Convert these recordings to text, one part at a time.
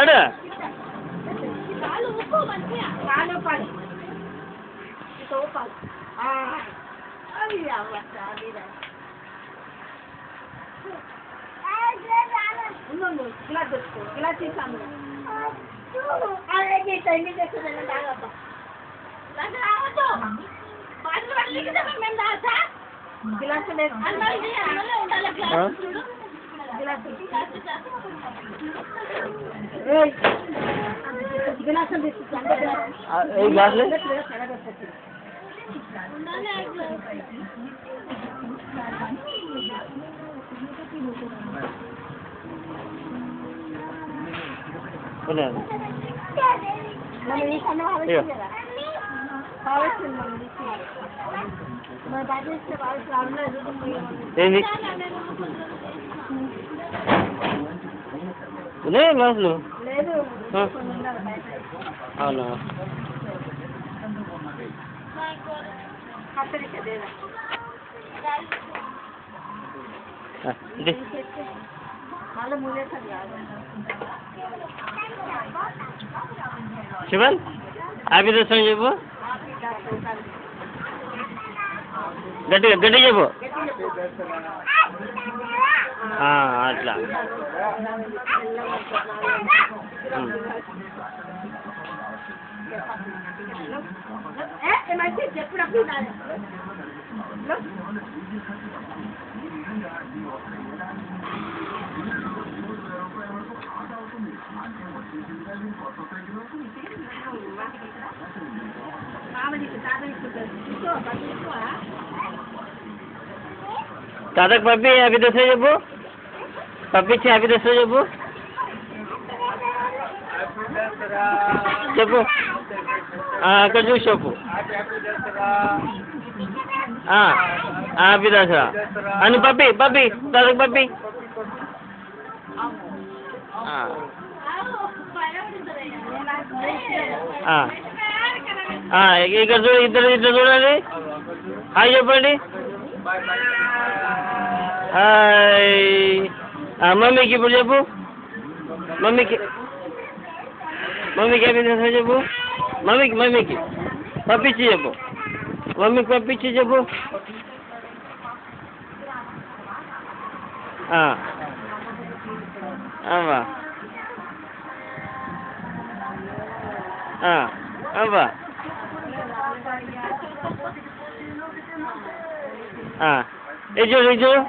అడు గ్లాసులు ఏంది ఉన్నాయా గ్లాసులు? అవునా? శివన్ హ్యాపీ దసరా చెప్పు, గట్టిగా గట్టిగా చెప్పు. అట్లా తాతకు పప్పి హ్యాపీ దసరా చెప్పు, పప్పించి హ్యాపీ దసరా చెప్పు, చెప్పు అక్కడ చూసి చెప్పు. హ్యాపీ దసరా అని పప్పి పప్పి తాతకు పప్పి. ఇక్కడ చూడు, ఇద్దరు ఇట్లా చూడండి, హాయ్ చెప్పండి. మమ్మీకి ఇప్పుడు చెప్పు, మమ్మీకి హ్యాపీ దసరా చెప్పు, మమ్మీకి పంపించి చెప్పు, మమ్మీకి పంపించి చెప్పు. అవ్వా అవ్వా ఇది చూడు ఇది చూడు.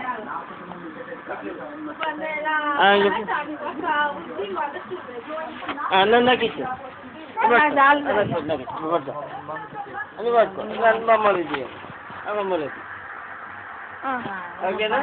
నాకు ఇచ్చు అని పట్టుకో, మమ్మల్ని ఓకేనా?